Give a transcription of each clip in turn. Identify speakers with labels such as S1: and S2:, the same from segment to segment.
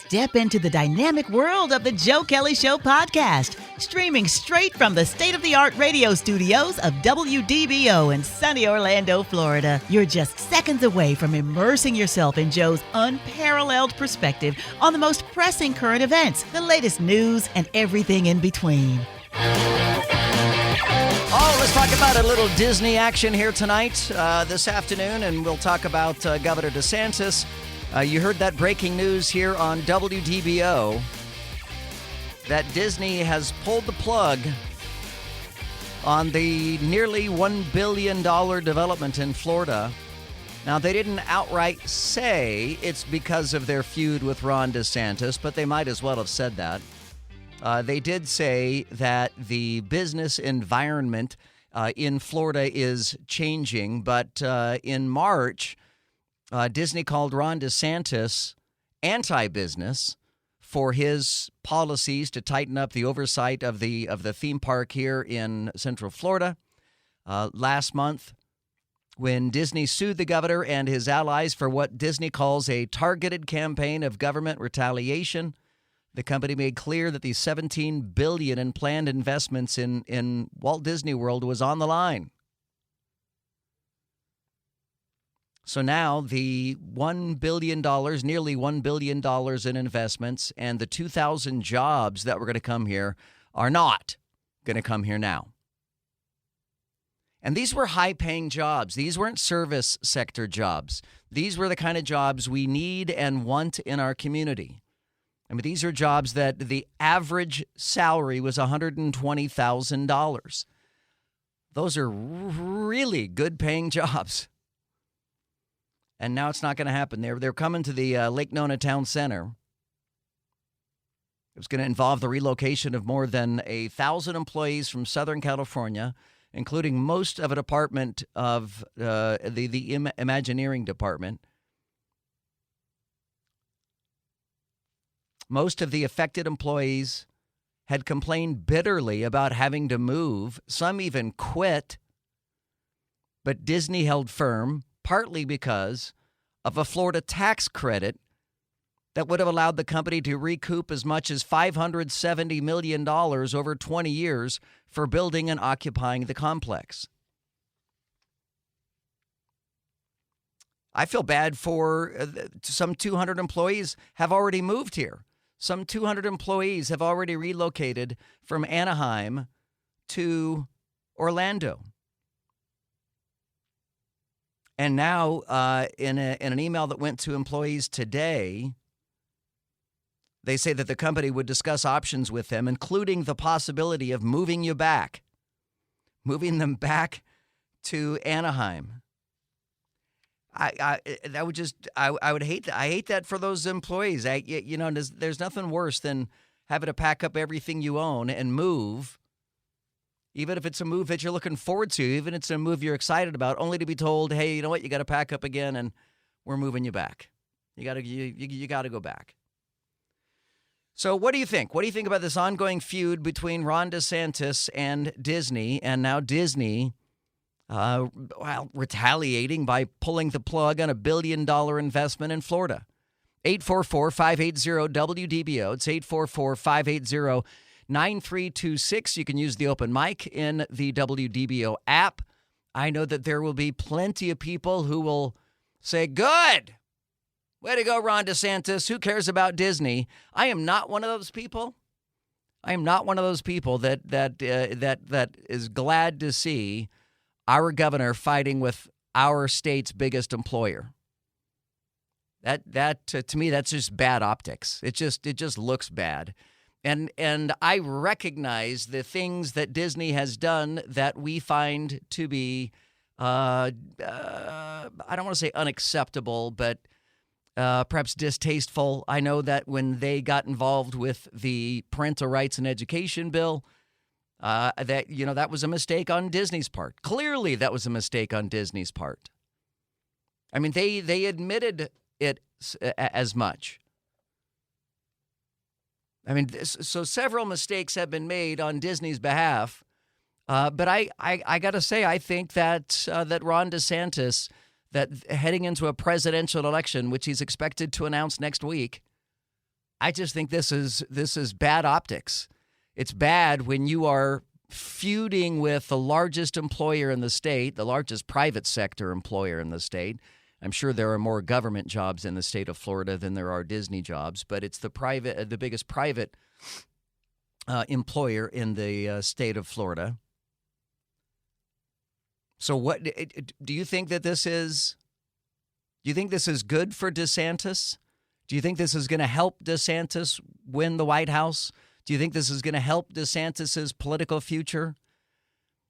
S1: Step into the dynamic world of the Joe Kelley Show podcast, streaming straight from the state-of-the-art radio studios of WDBO in sunny Orlando, Florida. You're just seconds away from immersing yourself in Joe's unparalleled perspective on the most pressing current events, the latest news, and everything in between.
S2: Oh, let's talk about a little Disney action here tonight, this afternoon, and we'll talk about Governor DeSantis. You heard that breaking news here on WDBO that Disney has pulled the plug on the nearly $1 billion development in Florida. Now, they didn't outright say it's because of their feud with Ron DeSantis, but they might as well have said that. They did say that the business environment in Florida is changing, but in March, Disney called Ron DeSantis anti-business for his policies to tighten up the oversight of the theme park here in Central Florida. Last month, when Disney sued the governor and his allies for what Disney calls a targeted campaign of government retaliation, the company made clear that the $17 billion in planned investments in Walt Disney World was on the line. So now the $1 billion, nearly $1 billion in investments, and the 2,000 jobs that were going to come here are not going to come here now. And these were high-paying jobs. These weren't service sector jobs. These were the kind of jobs we need and want in our community. I mean, these are jobs that the average salary was $120,000. Those are really good-paying jobs. And now it's not going to happen. They're coming to the Lake Nona Town Center. It was going to involve the relocation of more than 1,000 employees from Southern California, including most of a department of the Imagineering department. Most of the affected employees had complained bitterly about having to move. Some even quit. But Disney held firm, partly because of a Florida tax credit that would have allowed the company to recoup as much as $570 million over 20 years for building and occupying the complex. I feel bad for some 200 employees have already moved here. Some 200 employees have already relocated from Anaheim to Orlando. And now, in an email that went to employees today, they say that the company would discuss options with them, including the possibility of moving them back to Anaheim. I would hate that. I hate that for those employees. There's nothing worse than having to pack up everything you own and move. Even if it's a move that you're looking forward to, even if it's a move you're excited about, only to be told, hey, you know what, you got to pack up again and we're moving you back. You got to go back. So what do you think? What do you think about this ongoing feud between Ron DeSantis and Disney, and now Disney retaliating by pulling the plug on a $1 billion investment in Florida? 844-580-WDBO. It's 844-580-9326. You can use the open mic in the WDBO app. I know that there will be plenty of people who will say, good, way to go, Ron DeSantis. Who cares about Disney? I am not one of those people. I am not one of those people that is glad to see our governor fighting with our state's biggest employer. That to me, that's just bad optics. It just looks bad. And I recognize the things that Disney has done that we find to be, I don't want to say unacceptable, but perhaps distasteful. I know that when they got involved with the parental rights and education bill, that was a mistake on Disney's part. Clearly, that was a mistake on Disney's part. I mean, they admitted it as much. I mean, so several mistakes have been made on Disney's behalf, but I got to say, I think that Ron DeSantis, that heading into a presidential election, which he's expected to announce next week, I just think this is bad optics. It's bad when you are feuding with the largest employer in the state, the largest private sector employer in the state. I'm sure there are more government jobs in the state of Florida than there are Disney jobs, but it's the biggest private employer in the state of Florida. So what do you think that this is? Do you think this is good for DeSantis? Do you think this is going to help DeSantis win the White House? Do you think this is going to help DeSantis's political future?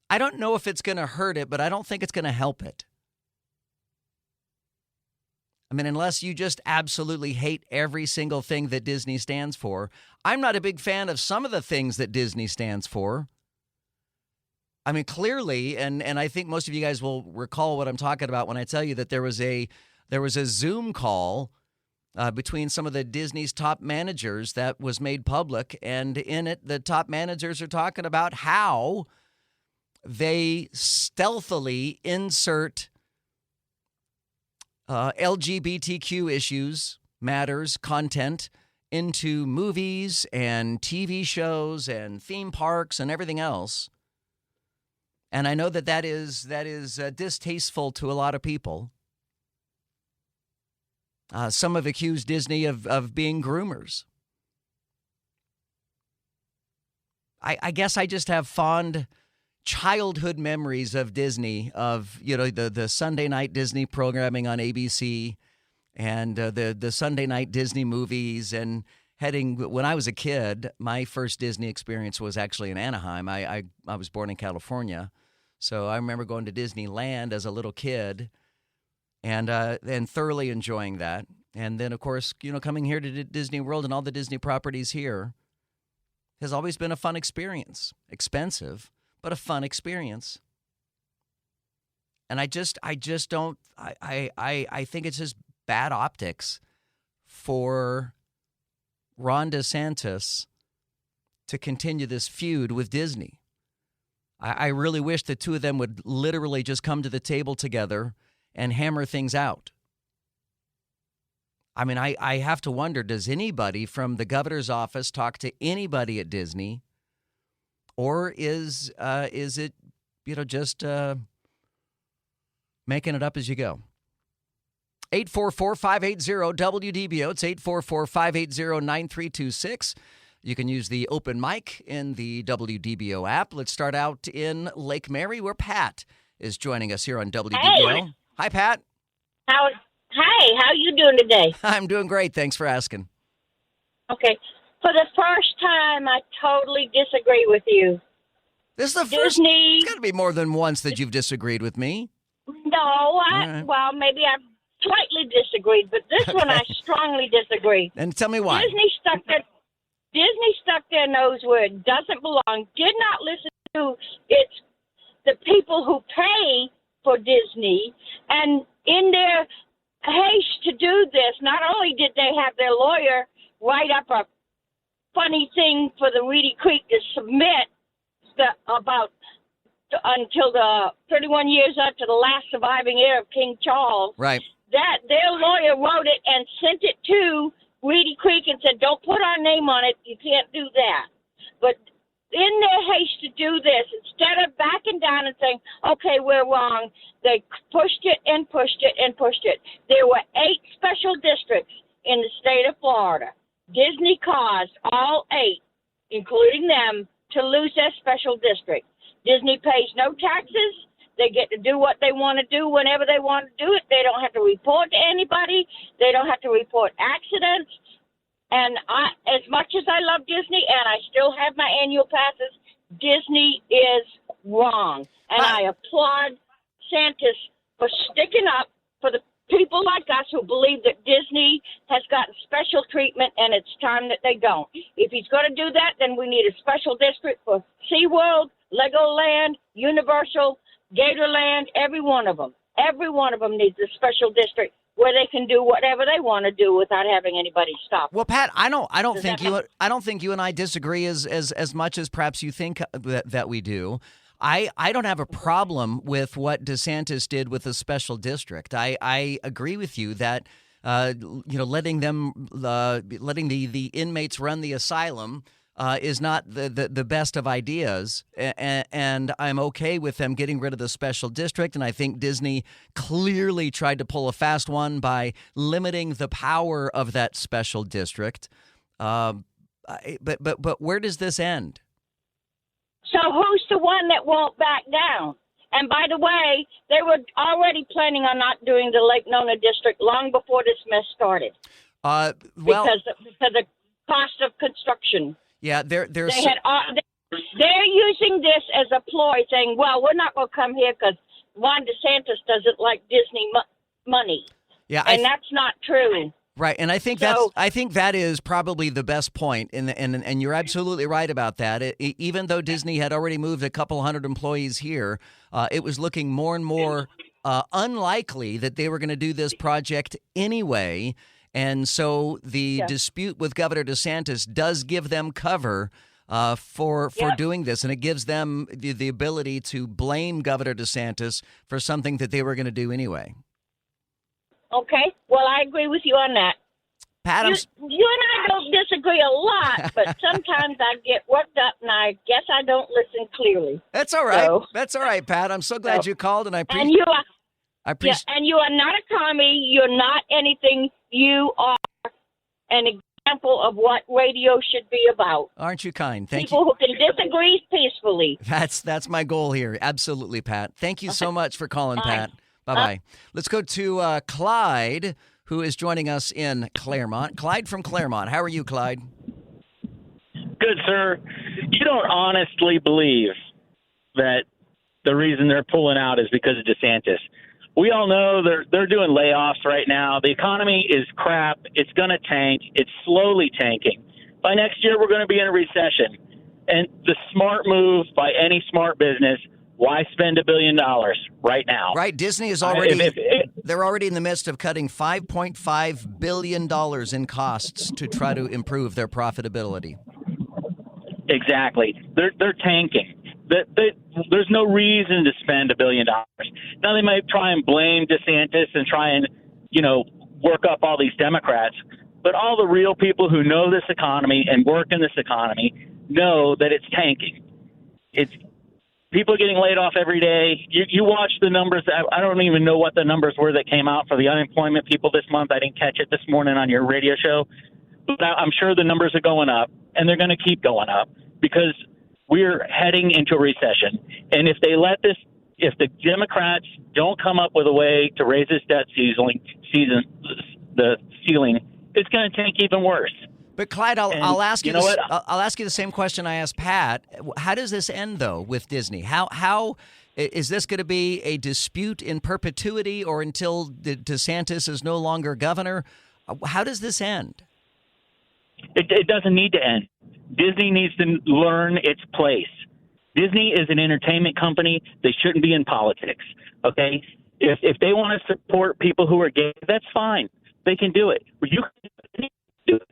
S2: I don't know if it's going to hurt it, but I don't think it's going to help it. I mean, unless you just absolutely hate every single thing that Disney stands for. I'm not a big fan of some of the things that Disney stands for. I mean, clearly, and I think most of you guys will recall what I'm talking about when I tell you that there was a Zoom call between some of the Disney's top managers that was made public, and in it, the top managers are talking about how they stealthily insert LGBTQ matters, content into movies and TV shows and theme parks and everything else. And I know that is distasteful to a lot of people. Some have accused Disney of being groomers. I guess I just have fond childhood memories of Disney, of the Sunday night Disney programming on ABC, and the Sunday night Disney movies. And when I was a kid, my first Disney experience was actually in Anaheim. I was born in California, so I remember going to Disneyland as a little kid, and thoroughly enjoying that. And then, of course, coming here to Disney World and all the Disney properties here has always been a fun experience. Expensive, but a fun experience. And I think it's just bad optics for Ron DeSantis to continue this feud with Disney. I really wish the two of them would literally just come to the table together and hammer things out. I mean, I have to wonder, does anybody from the governor's office talk to anybody at Disney? Or is it, just making it up as you go? 844-580-WDBO. It's 844-580-9326. You can use the open mic in the WDBO app. Let's start out in Lake Mary, where Pat is joining us here on WDBO.
S3: Hey.
S2: Hi, Pat.
S3: Hi, how you doing today?
S2: I'm doing great. Thanks for asking.
S3: Okay. For the first time, I totally disagree with you.
S2: This is the first.
S3: Disney.
S2: It's got to be more than once that you've disagreed with me.
S3: No,
S2: right.
S3: Well, maybe I've slightly disagreed, but this one I strongly disagree.
S2: And tell me why.
S3: Disney stuck their nose where it doesn't belong, did not listen to the people who pay for Disney, and in their haste to do this, not only did they have their lawyer write up a funny thing for the Reedy Creek to submit until the 31 years after the last surviving heir of King Charles.
S2: Right.
S3: That their lawyer wrote it and sent it to Reedy Creek and said, don't put our name on it. You can't do that. But in their haste to do this, instead of backing down and saying, okay, we're wrong, they pushed it and pushed it and pushed it. There were 8 special districts in the state of Florida. Disney caused all 8, including them, to lose their special district. Disney pays no taxes. They get to do what they want to do whenever they want to do it. They don't have to report to anybody. They don't have to report accidents. And as much as I love Disney, and I still have my annual passes, Disney is wrong. And I applaud DeSantis for sticking up for the people like us who believe that Disney has gotten special treatment, and it's time that they don't. If he's going to do that, then we need a special district for SeaWorld, Legoland, Universal, Gatorland, every one of them. Every one of them needs a special district where they can do whatever they want to do without having anybody stop.
S2: Well, Pat, I don't think you and I disagree as much as perhaps you think that we do. I don't have a problem with what DeSantis did with the special district. I agree with you that letting the inmates run the asylum is not the best of ideas, and I'm okay with them getting rid of the special district. And I think Disney clearly tried to pull a fast one by limiting the power of that special district. But where does this end?
S3: So who's the one that won't back down? And by the way, they were already planning on not doing the Lake Nona district long before this mess started. Because of the cost of construction.
S2: Yeah, they're
S3: using this as a ploy, saying, "Well, we're not going to come here because Ron DeSantis doesn't like Disney money."
S2: Yeah,
S3: and that's not true.
S2: Right, and I think that is probably the best point, and you're absolutely right about that. Even though Disney had already moved a couple hundred employees here, it was looking more and more unlikely that they were going to do this project anyway. And so the dispute with Governor DeSantis does give them cover for doing this, and it gives them the ability to blame Governor DeSantis for something that they were going to do anyway.
S3: Okay, well, I agree with you on that.
S2: Pat,
S3: you and I don't disagree a lot, but sometimes I get worked up, and I guess I don't listen clearly.
S2: That's all right. That's all right, Pat. I'm so glad you called, and I appreciate.
S3: And you are not a commie. You're not anything. You are an example of what radio should be about.
S2: Aren't you kind? Thank you.
S3: People who can disagree peacefully.
S2: That's my goal here. Absolutely, Pat. Thank you so much for calling, Pat. Bye-bye. Let's go to Clyde, who is joining us in Claremont. Clyde from Claremont. How are you, Clyde?
S4: Good, sir. You don't honestly believe that the reason they're pulling out is because of DeSantis. We all know they're doing layoffs right now. The economy is crap. It's going to tank. It's slowly tanking. By next year, we're going to be in a recession. And the smart move by any smart business, why spend $1 billion right now?
S2: Right. Disney is already they're already in the midst of cutting $5.5 billion in costs to try to improve their profitability.
S4: Exactly. They're tanking. There's no reason to spend $1 billion. Now they might try and blame DeSantis and try and, work up all these Democrats. But all the real people who know this economy and work in this economy know that it's tanking. People are getting laid off every day. You watch the numbers. I don't even know what the numbers were that came out for the unemployment people this month. I didn't catch it this morning on your radio show. But I'm sure the numbers are going up, and they're going to keep going up because we're heading into a recession. And if the Democrats don't come up with a way to raise this debt ceiling, it's going to tank even worse.
S2: But Clyde, I'll ask you. I'll ask you the same question I asked Pat. How does this end, though, with Disney? How is this going to be a dispute in perpetuity, or until DeSantis is no longer governor? How does this end?
S4: It doesn't need to end. Disney needs to learn its place. Disney is an entertainment company. They shouldn't be in politics. Okay, if they want to support people who are gay, that's fine. They can do it. You can do it.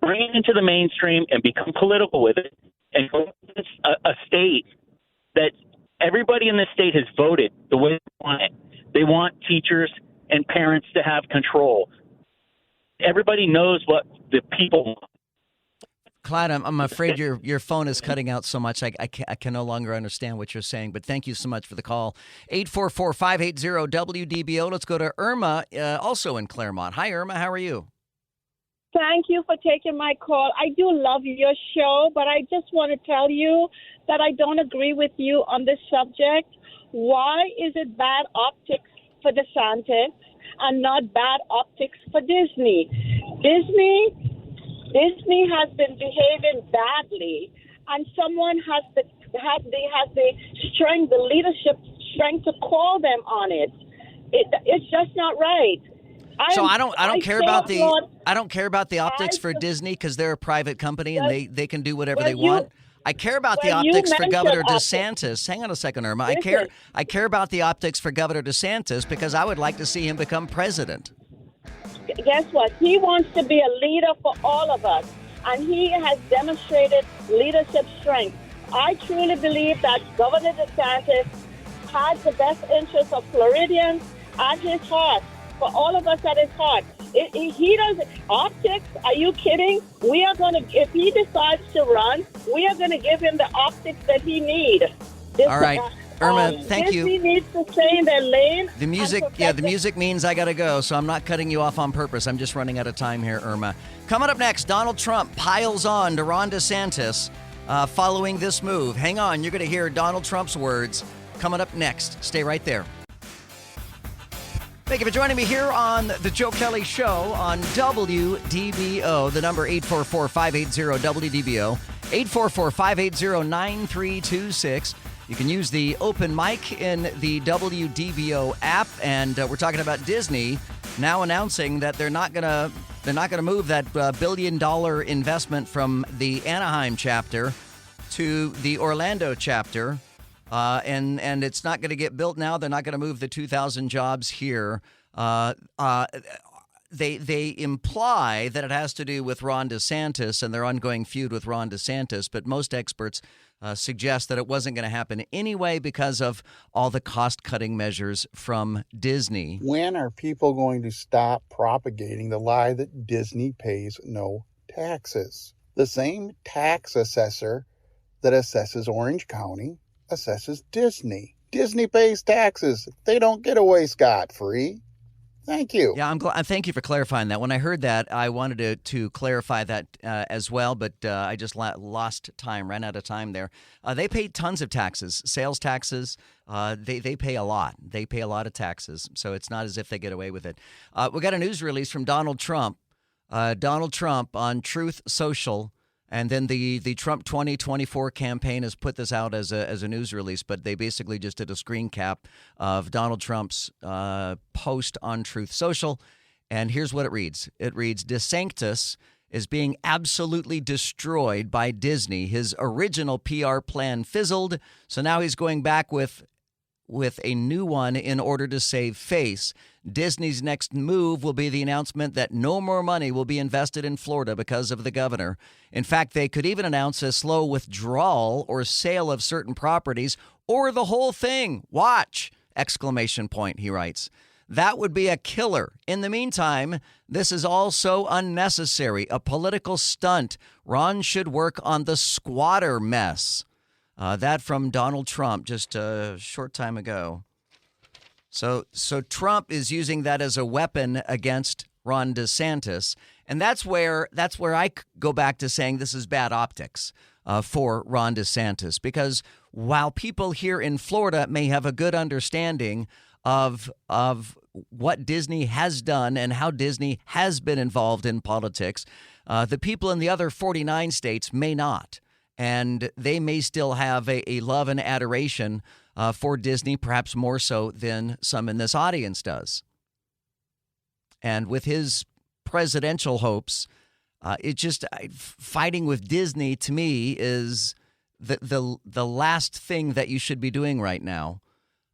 S4: Bring it into the mainstream and become political with it, and go to a state that everybody in this state has voted the way they want it. They want teachers and parents to have control. Everybody knows what the people want.
S2: Clyde, I'm afraid your phone is cutting out so much I can no longer understand what you're saying, but thank you so much for the call. 844-580-WDBO. Let's go to Irma, also in Claremont. Hi, Irma. How are you?
S5: Thank you for taking my call. I do love your show, but I just want to tell you that I don't agree with you on this subject. Why is it bad optics for DeSantis and not bad optics for Disney? Disney has been behaving badly, and someone has the strength, the leadership strength to call them on it. It's just not right.
S2: I don't care about the optics for Disney because they're a private company and they can do whatever they want. I care about the optics for Governor DeSantis. Hang on a second, Irma. I care about the optics for Governor DeSantis because I would like to see him become president.
S5: Guess what? He wants to be a leader for all of us, and he has demonstrated leadership strength. I truly believe that Governor DeSantis has the best interests of Floridians at his heart. for all of us at his heart. He doesn't. Optics? Are you kidding? We are going to, if he decides to run, we are going to give him the optics that he needs.
S2: All right. Irma, thank you.
S5: Disney needs to stay in their lane.
S2: The music means I got to go, so I'm not cutting you off on purpose. I'm just running out of time here, Irma. Coming up next, Donald Trump piles on to Ron DeSantis following this move. Hang on, you're going to hear Donald Trump's words coming up next. Stay right there. Thank you for joining me here on the Joe Kelley Show on WDBO. The number 844-580-WDBO, 844-580-9326. You can use the open mic in the WDBO app, and we're talking about Disney now announcing that they're not gonna move that $1 billion investment from the Anaheim chapter to the Orlando chapter, and it's not going to get built now. They're not going to move the 2,000 jobs here. They imply that it has to do with Ron DeSantis and their ongoing feud with Ron DeSantis, but most experts suggest that it wasn't going to happen anyway because of all the cost-cutting measures from Disney.
S6: When are people going to stop propagating the lie that Disney pays no taxes? The same tax assessor that assesses Orange County assesses Disney. Disney pays taxes. They don't get away scot-free. Thank you.
S2: Yeah, I'm glad. Thank you for clarifying that. When I heard that, I wanted to clarify that as well, but I just lost time, ran out of time there. They pay tons of taxes, sales taxes. They pay a lot. They pay a lot of taxes, so it's not as if they get away with it. We got a news release from Donald Trump. Donald Trump on Truth Social. And then the Trump 2024 campaign has put this out as a news release, but they basically just did a screen cap of Donald Trump's post on Truth Social. And here's what it reads. It reads, DeSantis is being absolutely destroyed by Disney. His original PR plan fizzled, so now he's going back with a new one in order to save face. Disney's next move will be the announcement that no more money will be invested in Florida because of the governor. In fact, they could even announce a slow withdrawal or sale of certain properties or the whole thing. Watch! Exclamation point, he writes. That would be a killer. In the meantime, this is all so unnecessary, a political stunt. Ron should work on the squatter mess. That from Donald Trump just a short time ago. So Trump is using that as a weapon against Ron DeSantis, and that's where I go back to saying this is bad optics for Ron DeSantis, because while people here in Florida may have a good understanding of what Disney has done and how Disney has been involved in politics, the people in the other 49 states may not. And they may still have a love and adoration for Disney, perhaps more so than some in this audience does. And with his presidential hopes, fighting with Disney to me is the last thing that you should be doing right now.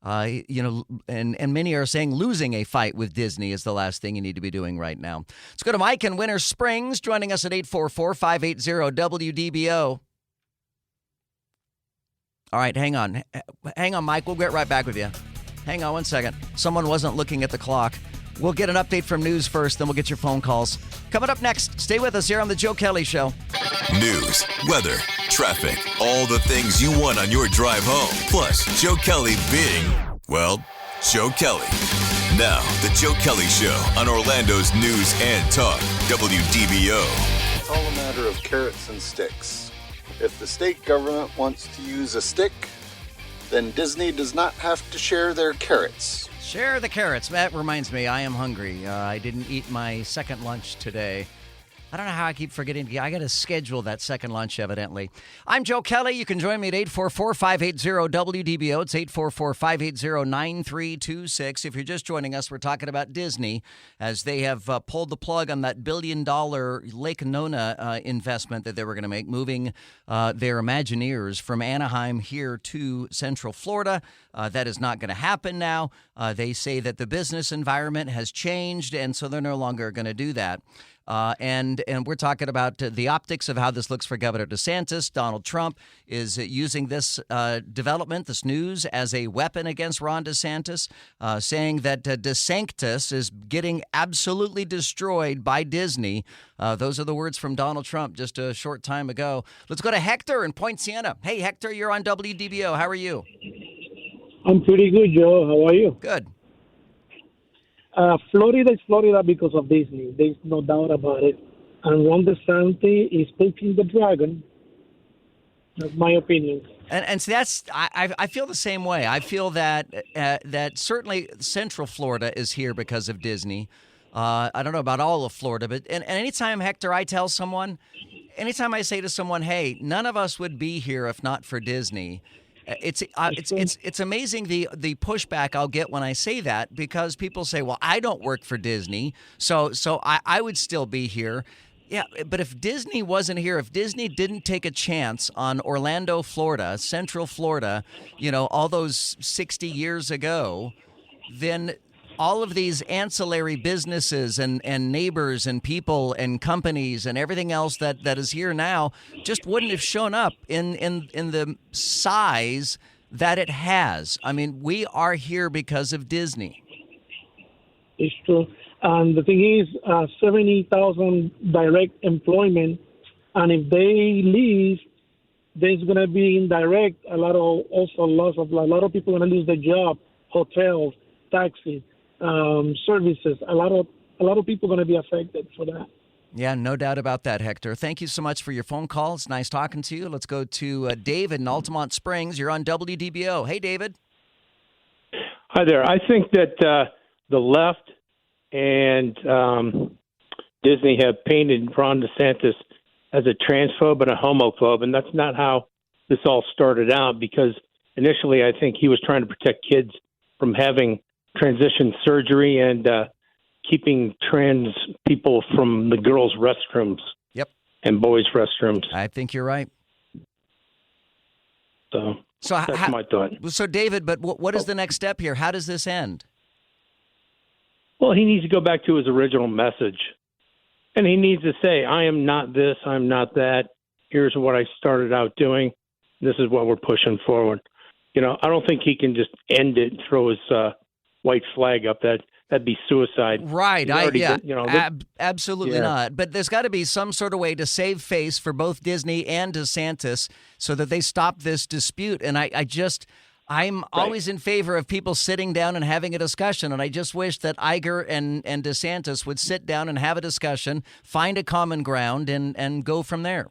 S2: And many are saying losing a fight with Disney is the last thing you need to be doing right now. Let's go to Mike in Winter Springs, joining us at 844-580-WDBO. All right, hang on, Mike. We'll get right back with you. Hang on one second. Someone wasn't looking at the clock. We'll get an update from news first, then we'll get your phone calls. Coming up next, stay with us here on The Joe Kelley Show.
S7: News, weather, traffic, all the things you want on your drive home. Plus, Joe Kelley being, well, Joe Kelley. Now, The Joe Kelley Show on Orlando's News and Talk, WDBO.
S6: It's all a matter of carrots and sticks. If the state government wants to use a stick, then Disney does not have to share their carrots.
S2: Share the carrots. That reminds me, I am hungry. I didn't eat my second lunch today. I don't know how I keep forgetting. I got to schedule that second lunch, evidently. I'm Joe Kelley. You can join me at 844-580-WDBO. It's 844-580-9326. If you're just joining us, we're talking about Disney as they have pulled the plug on that $1 billion Lake Nona investment that they were going to make, moving their Imagineers from Anaheim here to Central Florida. That is not going to happen now. They say that the business environment has changed, and so they're no longer going to do that. And we're talking about the optics of how this looks for Governor DeSantis. Donald Trump is using this development, this news, as a weapon against Ron DeSantis, saying that DeSantis is getting absolutely destroyed by Disney. Those are the words from Donald Trump just a short time ago. Let's go to Hector in Point Siena. Hey, Hector, you're on WDBO. How are you?
S8: I'm pretty good, Joe. How are you?
S2: Good.
S8: Florida is Florida because of Disney. There's no doubt about it. And Ron DeSantis is poking the dragon. That's my opinion.
S2: And so that's I feel the same way. I feel that that certainly Central Florida is here because of Disney. I don't know about all of Florida, but and anytime, Hector, anytime I say to someone, hey, none of us would be here if not for Disney. It's amazing the pushback I'll get when I say that, because people say, well, I don't work for Disney, so I would still be here. Yeah, but if Disney wasn't here, if Disney didn't take a chance on Orlando, Florida, Central Florida, all those 60 years ago, then all of these ancillary businesses and neighbors and people and companies and everything else that is here now just wouldn't have shown up in the size that it has. I mean, we are here because of Disney.
S8: It's true. And the thing is, 70,000 direct employment, and if they leave, there's going to be indirect a lot of people going to lose their job, hotels, taxis. Services. A lot of people are going to be affected for that.
S2: Yeah, no doubt about that, Hector. Thank you so much for your phone call. It's nice talking to you. Let's go to David in Altamont Springs. You're on WDBO. Hey, David.
S9: Hi there. I think that the left and Disney have painted Ron DeSantis as a transphobe and a homophobe, and that's not how this all started out, because initially I think he was trying to protect kids from having transition surgery and keeping trans people from the girls' restrooms.
S2: Yep.
S9: And boys' restrooms.
S2: I think you're right.
S9: So that's my thought.
S2: So, David, but what is the next step here? How does this end?
S9: Well, he needs to go back to his original message. And he needs to say, I am not this, I'm not that. Here's what I started out doing. This is what we're pushing forward. I don't think he can just end it and throw his white flag up. That'd be suicide.
S2: Right. Absolutely not. But there's got to be some sort of way to save face for both Disney and DeSantis so that they stop this dispute. And I'm always in favor of people sitting down and having a discussion. And I just wish that Iger and DeSantis would sit down and have a discussion, find a common ground, and go from there.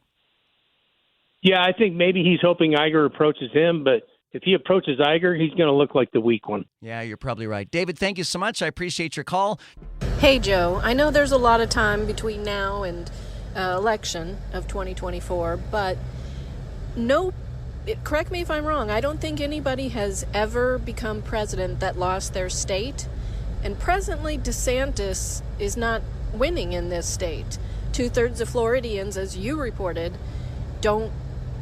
S9: Yeah, I think maybe he's hoping Iger approaches him, but if he approaches Iger, he's going to look like the weak one.
S2: Yeah, you're probably right. David, thank you so much. I appreciate your call.
S10: Hey, Joe. I know there's a lot of time between now and election of 2024, but correct me if I'm wrong, I don't think anybody has ever become president that lost their state. And presently, DeSantis is not winning in this state. 2/3 of Floridians, as you reported, don't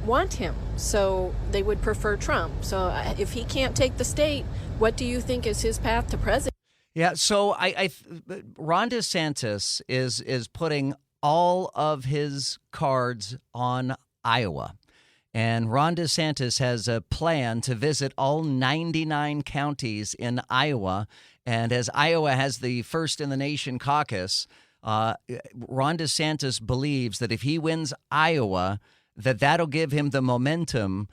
S10: want him, so they would prefer Trump. So if he can't take the state, what do you think is his path to president?
S2: Yeah, so Ron DeSantis is putting all of his cards on Iowa. And Ron DeSantis has a plan to visit all 99 counties in Iowa. And as Iowa has the first in the nation caucus, Ron DeSantis believes that if he wins Iowa, that'll give him the momentum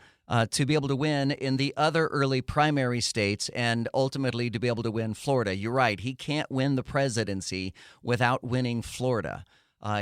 S2: to be able to win in the other early primary states and ultimately to be able to win Florida. You're right. He can't win the presidency without winning Florida.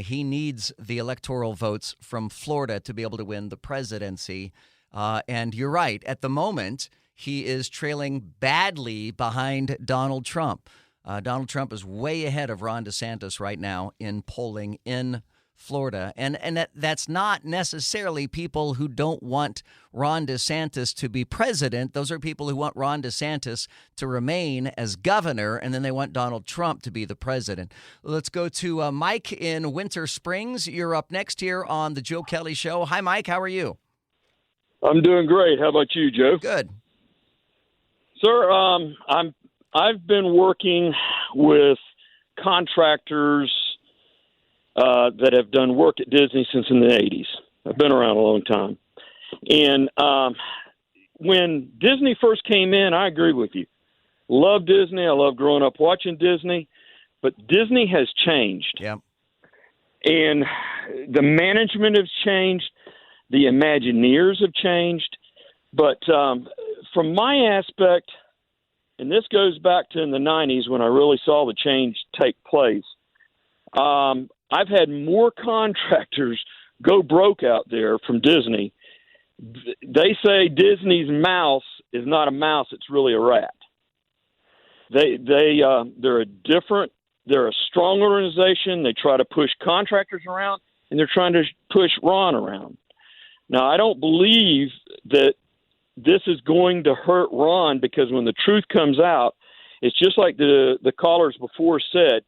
S2: He needs the electoral votes from Florida to be able to win the presidency. And you're right. At the moment, he is trailing badly behind Donald Trump. Donald Trump is way ahead of Ron DeSantis right now in polling in Florida. And that's not necessarily people who don't want Ron DeSantis to be president. Those are people who want Ron DeSantis to remain as governor, and then they want Donald Trump to be the president. Let's go to Mike in Winter Springs. You're up next here on the Joe Kelley Show. Hi, Mike. How are you?
S11: I'm doing great. How about you, Joe?
S2: Good.
S11: Sir, I've been working with contractors that have done work at Disney since in the 80s. I've been around a long time. And when Disney first came in, I agree with you. Love Disney. I love growing up watching Disney. But Disney has changed.
S2: Yeah.
S11: And the management has changed. The Imagineers have changed. But from my aspect, and this goes back to in the 90s when I really saw the change take place, I've had more contractors go broke out there from Disney. They say Disney's mouse is not a mouse; it's really a rat. They're a strong organization. They try to push contractors around, and they're trying to push Ron around. Now, I don't believe that this is going to hurt Ron, because when the truth comes out, it's just like the callers before said.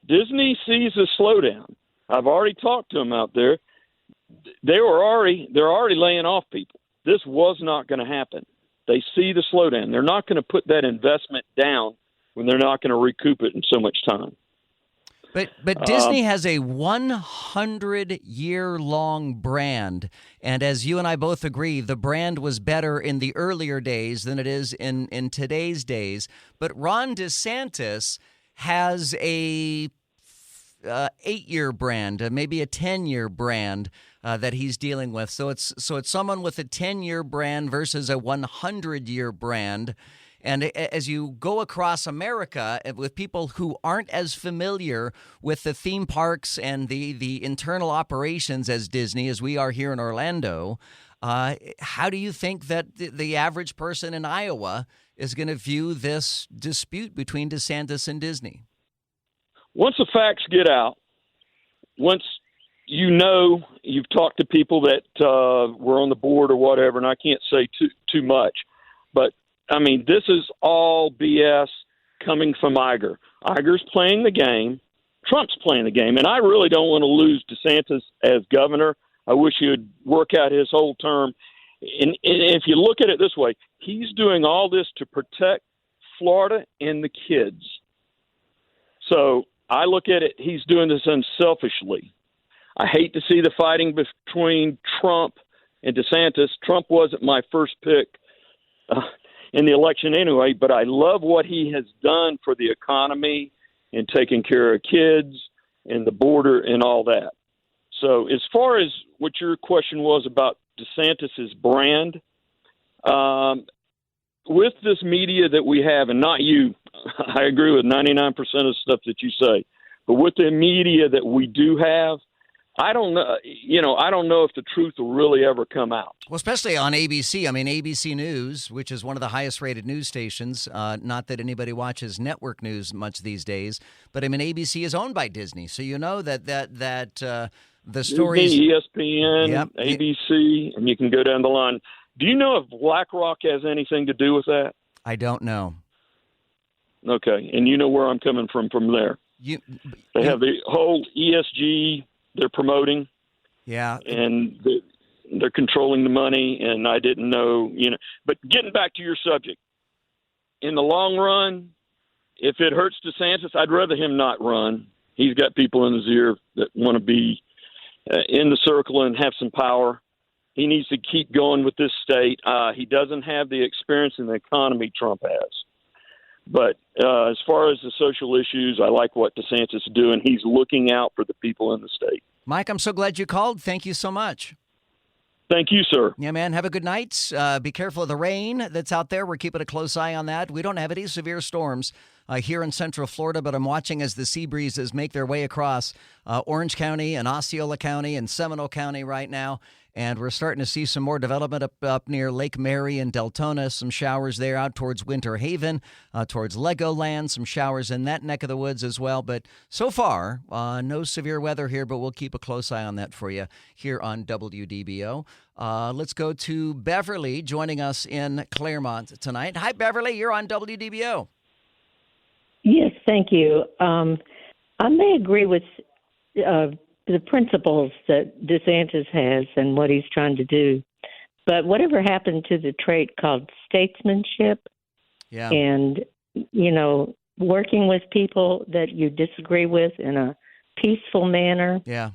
S11: Disney sees a slowdown. I've already talked to them out there. They're already laying off people. This was not going to happen. They see the slowdown. They're not going to put that investment down when they're not going to recoup it in so much time.
S2: But Disney has a 100-year-long brand, and as you and I both agree, the brand was better in the earlier days than it is in today's days. But Ron DeSantis has a 8-year brand, maybe a 10-year brand that he's dealing with. So it's someone with a 10-year brand versus a 100-year brand. And as you go across America with people who aren't as familiar with the theme parks and the internal operations as Disney as we are here in Orlando, how do you think that the average person in Iowa is going to view this dispute between DeSantis and Disney?
S11: Once the facts get out, once you've talked to people that were on the board or whatever, and I can't say too much, but I mean, this is all BS coming from Iger. Iger's playing the game. Trump's playing the game. And I really don't want to lose DeSantis as governor. I wish he would work out his whole term. And if you look at it this way, he's doing all this to protect Florida and the kids. So I look at it, he's doing this unselfishly. I hate to see the fighting between Trump and DeSantis. Trump wasn't my first pick in the election anyway, but I love what he has done for the economy and taking care of kids and the border and all that. So as far as what your question was about DeSantis's brand, with this media that we have, and not you, I agree with 99% of stuff that you say, but with the media that we do have, I don't know. I don't know if the truth will really ever come out.
S2: Well, especially on ABC. I mean, ABC News, which is one of the highest-rated news stations. Not that anybody watches network news much these days, but I mean, ABC is owned by Disney, so you know that the stories.
S11: ESPN,
S2: yep.
S11: ABC, and you can go down the line. Do you know if BlackRock has anything to do with that?
S2: I don't know.
S11: Okay, and you know where I'm coming from there. They have the whole ESG. They're promoting,
S2: yeah,
S11: and they're controlling the money, and I didn't know, But getting back to your subject, in the long run, if it hurts DeSantis, I'd rather him not run. He's got people in his ear that want to be in the circle and have some power. He needs to keep going with this state. He doesn't have the experience in the economy Trump has. But as far as the social issues, I like what DeSantis is doing. He's looking out for the people in the state.
S2: Mike, I'm so glad you called. Thank you so much.
S11: Thank you, sir.
S2: Yeah, man. Have a good night. Be careful of the rain that's out there. We're keeping a close eye on that. We don't have any severe storms here in Central Florida, but I'm watching as the sea breezes make their way across Orange County and Osceola County and Seminole County right now. And we're starting to see some more development up near Lake Mary and Deltona, some showers there out towards Winter Haven, towards Legoland, some showers in that neck of the woods as well. But so far, no severe weather here, but we'll keep a close eye on that for you here on WDBO. Let's go to Beverly joining us in Claremont tonight. Hi, Beverly. You're on WDBO.
S12: Yes, thank you. I may agree with the principles that DeSantis has and what he's trying to do. But whatever happened to the trait called statesmanship and, working with people that you disagree with in a peaceful manner.
S2: Yeah.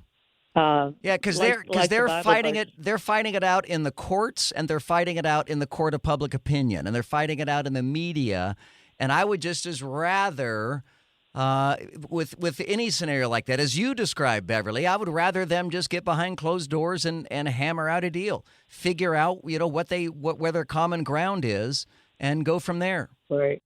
S12: Yeah,
S2: because they're fighting it. They're fighting it out in the courts, and they're fighting it out in the court of public opinion, and they're fighting it out in the media. And I would just as rather, with any scenario like that, as you described, Beverly, I would rather them just get behind closed doors and hammer out a deal, figure out where their common ground is, and go from there.
S12: Right.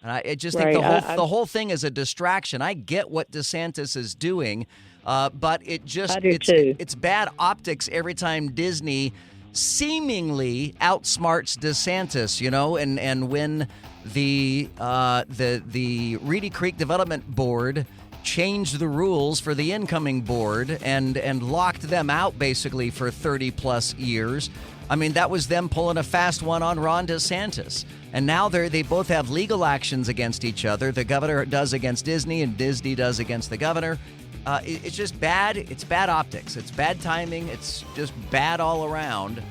S2: And I just think the whole thing is a distraction. I get what DeSantis is doing, but it's bad optics every time Disney seemingly outsmarts DeSantis, and when the Reedy Creek Development Board changed the rules for the incoming board and locked them out basically for 30 plus years. I mean, that was them pulling a fast one on Ron DeSantis. And now they both have legal actions against each other. The governor does against Disney and Disney does against the governor. It's just bad. It's bad optics. It's bad timing. It's just bad all around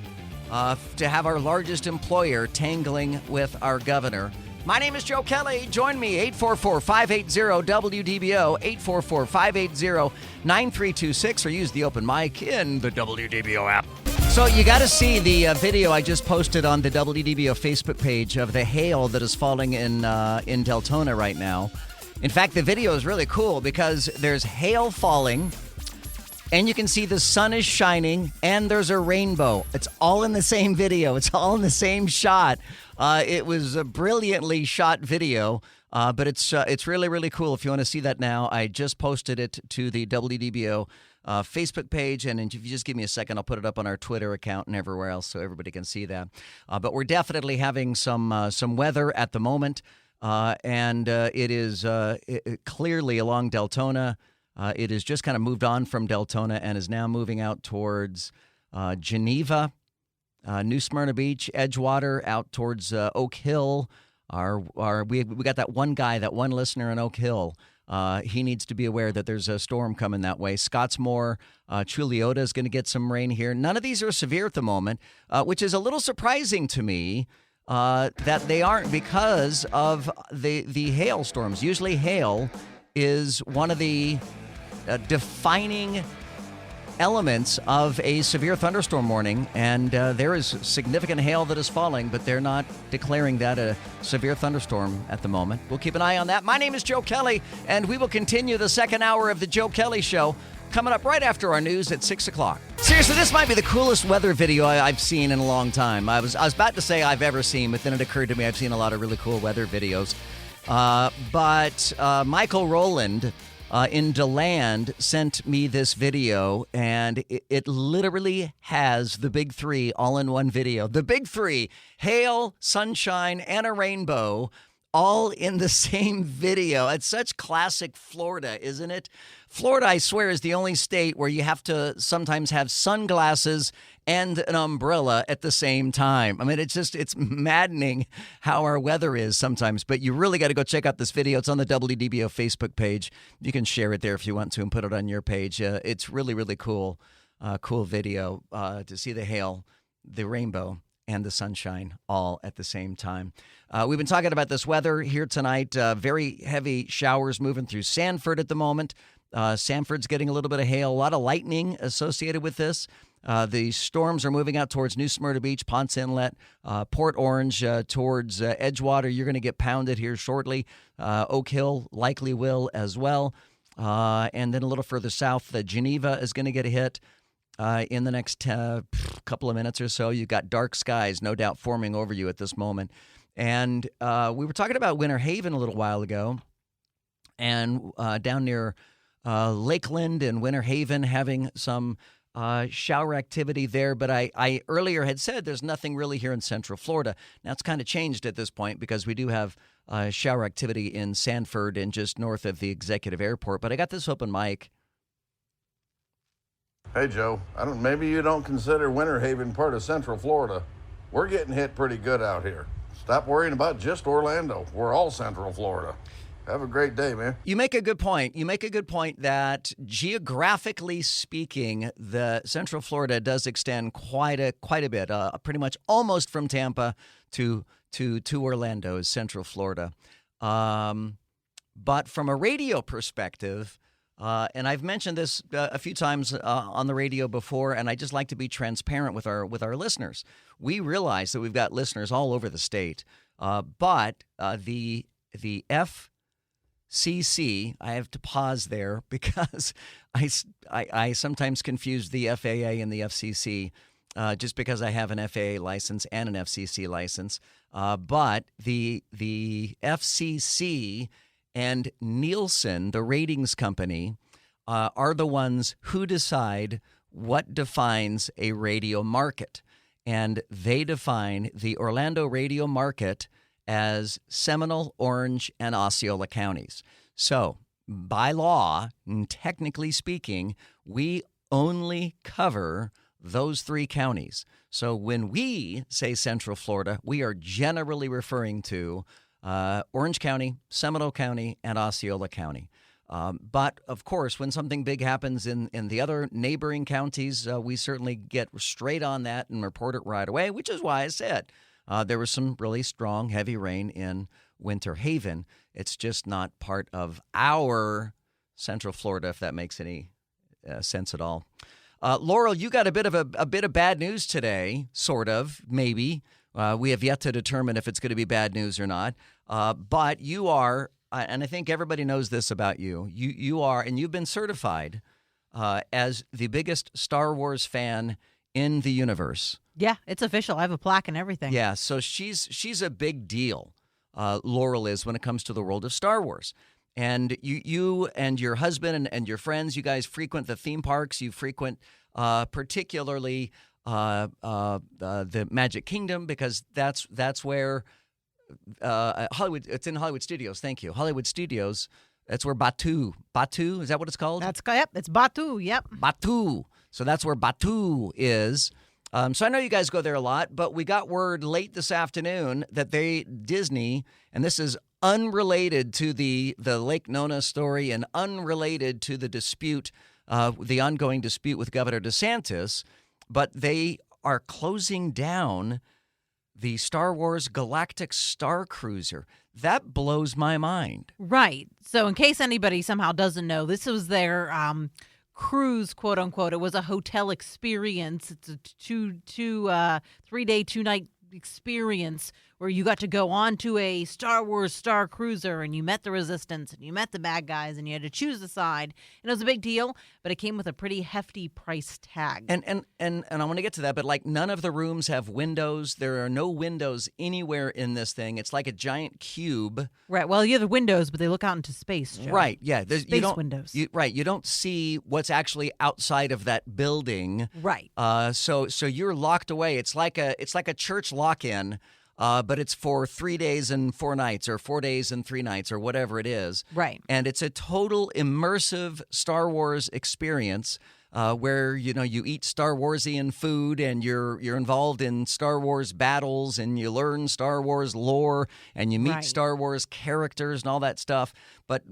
S2: to have our largest employer tangling with our governor. My name is Joe Kelley. Join me, 844-580-WDBO, 844-580-9326, or use the open mic in the WDBO app. So you got to see the video I just posted on the WDBO Facebook page of the hail that is falling in Deltona right now. In fact, the video is really cool because there's hail falling, and you can see the sun is shining, and there's a rainbow. It's all in the same video. It's all in the same shot. It was a brilliantly shot video, but it's really, really cool. If you want to see that now, I just posted it to the WDBO Facebook page, and if you just give me a second, I'll put it up on our Twitter account and everywhere else so everybody can see that. But we're definitely having some weather at the moment, and it is clearly along Deltona. It has just kind of moved on from Deltona and is now moving out towards Geneva, New Smyrna Beach, Edgewater, out towards Oak Hill. We got that one guy, that one listener in Oak Hill. He needs to be aware that there's a storm coming that way. Scottsmore, Chuliota is going to get some rain here. None of these are severe at the moment, which is a little surprising to me that they aren't because of the hailstorms. Usually hail is one of the defining elements of a severe thunderstorm warning, and there is significant hail that is falling, but they're not declaring that a severe thunderstorm at the moment. We'll keep an eye on that. My name is Joe Kelley, and we will continue the second hour of the Joe Kelley Show coming up right after our news at 6 o'clock. Seriously, this might be the coolest weather video I've seen in a long time. I was about to say I've ever seen, but then it occurred to me I've seen a lot of really cool weather videos. But Michael Rowland in DeLand sent me this video, and it literally has the big three all in one video. The big three: hail, sunshine, and a rainbow, all in the same video. It's such classic Florida, isn't it? Florida, I swear, is the only state where you have to sometimes have sunglasses and an umbrella at the same time. I mean, it's maddening how our weather is sometimes, but you really got to go check out this video. It's on the WDBO Facebook page. You can share it there if you want to and put it on your page. It's really, really cool video to see the hail, the rainbow, and the sunshine all at the same time. We've been talking about this weather here tonight. Very heavy showers moving through Sanford at the moment. Sanford's getting a little bit of hail, a lot of lightning associated with this. The storms are moving out towards New Smyrna Beach, Ponce Inlet, Port Orange, towards Edgewater. You're going to get pounded here shortly. Oak Hill likely will as well. And then a little further south, Geneva is going to get a hit. In the next couple of minutes or so. You've got dark skies, no doubt, forming over you at this moment. And we were talking about Winter Haven a little while ago, and down near Lakeland and Winter Haven having some shower activity there. But I earlier had said there's nothing really here in Central Florida. Now it's kind of changed at this point because we do have shower activity in Sanford and just north of the Executive Airport. But I got this open mic.
S13: Hey, Joe, maybe you don't consider Winter Haven part of Central Florida. We're getting hit pretty good out here. Stop worrying about just Orlando. We're all Central Florida. Have a great day, man.
S2: You make a good point. You make a good point that geographically speaking, the Central Florida does extend quite a bit, pretty much almost from Tampa to Orlando is Central Florida. But from a radio perspective, And I've mentioned this a few times on the radio before, and I just like to be transparent with our listeners. We realize that we've got listeners all over the state, but the FCC, I have to pause there because I sometimes confuse the FAA and the FCC just because I have an FAA license and an FCC license. But the FCC and Nielsen, the ratings company, are the ones who decide what defines a radio market. And they define the Orlando radio market as Seminole, Orange, and Osceola counties. So, by law, and technically speaking, we only cover those 3 counties. So when we say Central Florida, we are generally referring to Orange County, Seminole County, and Osceola County. But, of course, when something big happens in the other neighboring counties, we certainly get straight on that and report it right away, which is why I said there was some really strong, heavy rain in Winter Haven. It's just not part of our Central Florida, if that makes any sense at all. Laurel, you got a bit of bad news today, sort of, maybe. We have yet to determine if it's going to be bad news or not. But you are, and I think everybody knows this about you. You are, and you've been certified as the biggest Star Wars fan in the universe.
S14: Yeah, it's official. I have a plaque and everything.
S2: Yeah, so she's a big deal. Laurel is when it comes to the world of Star Wars. And you and your husband and your friends, you guys frequent the theme parks. You frequent particularly the Magic Kingdom because that's where Hollywood. It's in Hollywood Studios. Thank you, Hollywood Studios. That's where Batu. Is that what it's called?
S14: It's Batu. Yep.
S2: Batu. So that's where Batu is. So I know you guys go there a lot, but we got word late this afternoon that Disney, and this is unrelated to the Lake Nona story and unrelated to the dispute, the ongoing dispute with Governor DeSantis, but they are closing down the Star Wars Galactic Starcruiser. That blows my mind.
S14: Right. So in case anybody somehow doesn't know, this was their cruise, quote unquote. It was a hotel experience. It's a 3-day, 2-night experience where you got to go on to a Star Wars Star Cruiser and you met the Resistance and you met the bad guys and you had to choose a side. And it was a big deal, but it came with a pretty hefty price tag.
S2: And I want to get to that, but like none of the rooms have windows. There are no windows anywhere in this thing. It's like a giant cube.
S14: Right. Well, you have the windows, but they look out into space, Joe.
S2: Right. Yeah.
S14: Space windows.
S2: You don't see what's actually outside of that building.
S14: Right.
S2: So you're locked away. It's like a church lock-in. But it's for 3 days and 4 nights or 4 days and 3 nights or whatever it is.
S14: Right.
S2: And it's a total immersive Star Wars experience where, you eat Star Warsian food and you're involved in Star Wars battles and you learn Star Wars lore and you meet Star Wars characters and all that stuff. But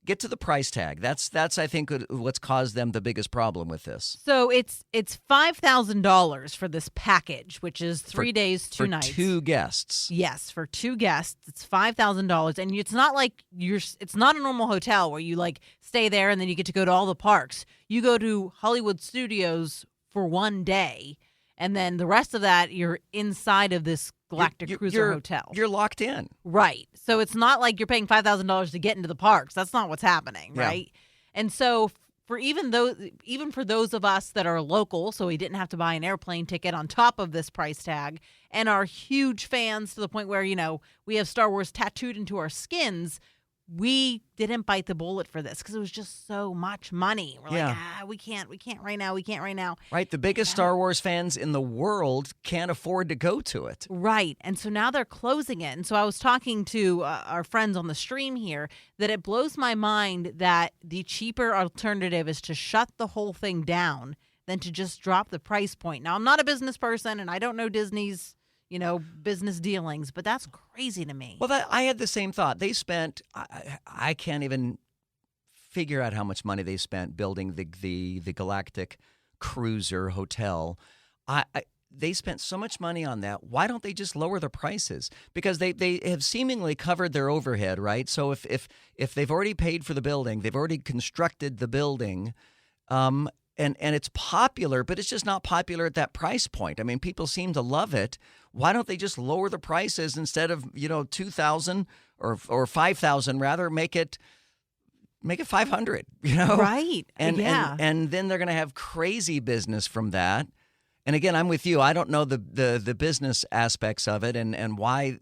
S2: get to the price tag. That's I think what's caused them the biggest problem with this.
S14: So it's $5,000 for this package, which is 3 days, 2 nights.
S2: For 2 guests.
S14: Yes, for 2 guests, it's $5,000, and it's not like it's not a normal hotel where you like stay there and then you get to go to all the parks. You go to Hollywood Studios for 1 day, and then the rest of that you're inside of this Galactic Cruiser hotel.
S2: You're locked in.
S14: Right. So it's not like you're paying $5,000 to get into the parks. That's not what's happening, right? And so for even for those of us that are local, so we didn't have to buy an airplane ticket on top of this price tag, and are huge fans to the point where, we have Star Wars tattooed into our skins, we didn't bite the bullet for this because it was just so much money. We're like, we can't right now.
S2: Right, the biggest Star Wars fans in the world can't afford to go to it.
S14: Right, and so now they're closing it. And so I was talking to our friends on the stream here that it blows my mind that the cheaper alternative is to shut the whole thing down than to just drop the price point. Now, I'm not a business person, and I don't know Disney's business dealings, but that's crazy to me.
S2: Well, I had the same thought. They spent, I can't even figure out how much money they spent building the Galactic Cruiser hotel. they spent so much money on that. Why don't they just lower the prices? Because they have seemingly covered their overhead, right? So if they've already paid for the building, they've already constructed the building, and it's popular, but it's just not popular at that price point. I mean, people seem to love it. Why don't they just lower the prices instead of $2,000 or $5,000 rather? Make it $500,
S14: Right.
S2: And
S14: yeah.
S2: and then they're going to have crazy business from that. And again, I'm with you. I don't know the business aspects of it and why.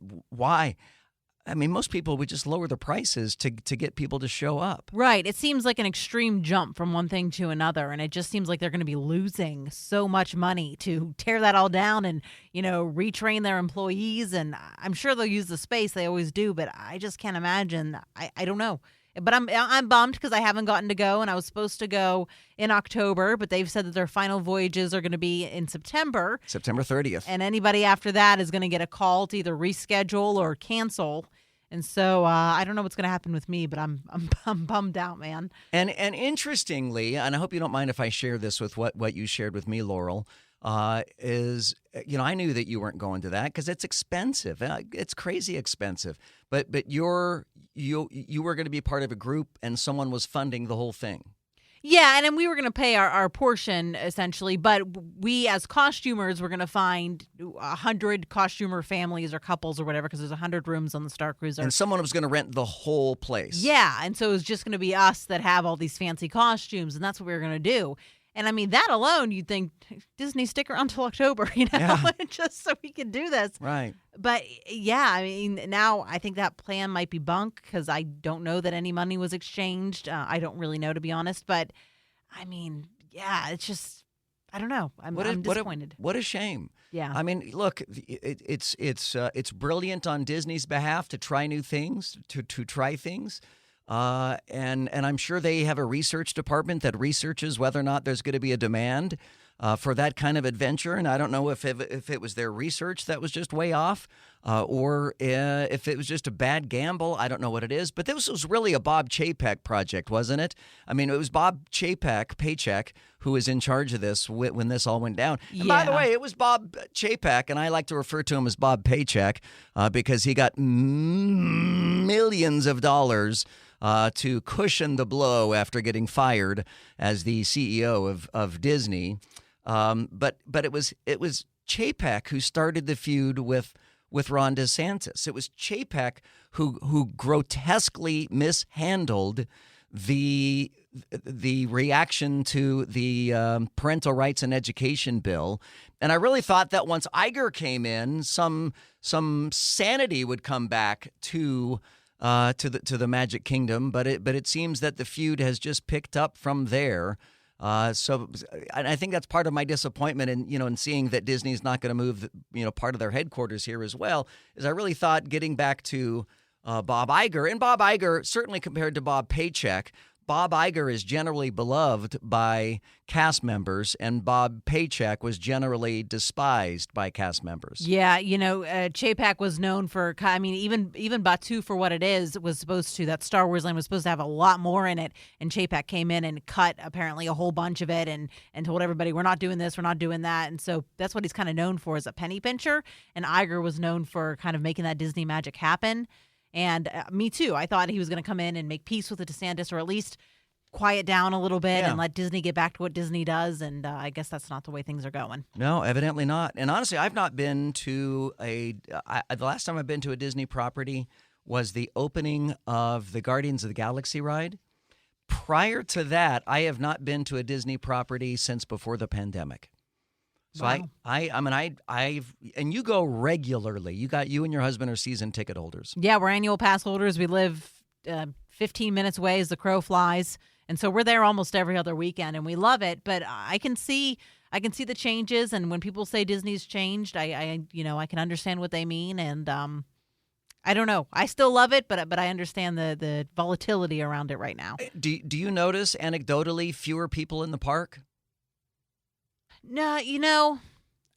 S2: I mean, most people would just lower the prices to get people to show up.
S14: Right. It seems like an extreme jump from one thing to another, and it just seems like they're going to be losing so much money to tear that all down and, retrain their employees. And I'm sure they'll use the space. They always do, but I just can't imagine. I don't know. But I'm bummed because I haven't gotten to go, and I was supposed to go in October, but they've said that their final voyages are going to be in September.
S2: September 30th.
S14: And anybody after that is going to get a call to either reschedule or cancel. And so I don't know what's going to happen with me, but I'm bummed out, man.
S2: And interestingly, and I hope you don't mind if I share this with what you shared with me, Laurel, is, I knew that you weren't going to that because it's expensive. It's crazy expensive. But you were going to be part of a group and someone was funding the whole thing.
S14: Yeah, and then we were going to pay our portion, essentially, but we as costumers were going to find 100 costumer families or couples or whatever, because there's 100 rooms on the Starcruiser.
S2: And someone was going to rent the whole place.
S14: Yeah, and so it was just going to be us that have all these fancy costumes, and that's what we were going to do. And I mean, that alone, you'd think, Disney, stick around until October, just so we could do this.
S2: Right.
S14: But yeah, I mean, now I think that plan might be bunk because I don't know that any money was exchanged. I don't really know, to be honest. But I mean, yeah, it's just, I don't know. I'm disappointed.
S2: What a shame.
S14: Yeah.
S2: I mean, look, it's brilliant on Disney's behalf to try new things, to try things. And I'm sure they have a research department that researches whether or not there's going to be a demand for that kind of adventure. And I don't know if it was their research that was just way off or if it was just a bad gamble. I don't know what it is. But this was really a Bob Chapek project, wasn't it? I mean, it was Bob Paycheck, who was in charge of this when this all went down. And by the way, it was Bob Chapek, and I like to refer to him as Bob Paycheck because he got millions of dollars to cushion the blow after getting fired as the CEO of Disney. But it was Chapek who started the feud with Ron DeSantis. It was Chapek who grotesquely mishandled the reaction to the parental rights and education bill. And I really thought that once Iger came in, some sanity would come back to the Magic Kingdom, but it seems that the feud has just picked up from there. So I think that's part of my disappointment in seeing that Disney's not going to move part of their headquarters here as well. Is I really thought getting back to Bob Iger, and Bob Iger certainly compared to Bob Paycheck. Bob Iger is generally beloved by cast members, and Bob Paycheck was generally despised by cast members.
S14: Yeah, Chapek was known for, I mean, even Batu, for what it is, was supposed to, that Star Wars land was supposed to have a lot more in it, and Chapek came in and cut apparently a whole bunch of it and told everybody, we're not doing this, we're not doing that. And so that's what he's kind of known for, as a penny pincher, and Iger was known for kind of making that Disney magic happen. And me too. I thought he was going to come in and make peace with the DeSantis, or at least quiet down a little bit and let Disney get back to what Disney does. And I guess that's not the way things are going.
S2: No, evidently not. And honestly, I've not been to the last time I've been to a Disney property was the opening of the Guardians of the Galaxy ride. Prior to that, I have not been to a Disney property since before the pandemic. So
S14: wow.
S2: I've and you go regularly. You and your husband are season ticket holders.
S14: Yeah, we're annual pass holders. We live 15 minutes away as the crow flies, and so we're there almost every other weekend, and we love it. But I can see the changes, and when people say Disney's changed, I can understand what they mean, and I don't know. I still love it, but I understand the volatility around it right now.
S2: Do you notice anecdotally fewer people in the park?
S14: No,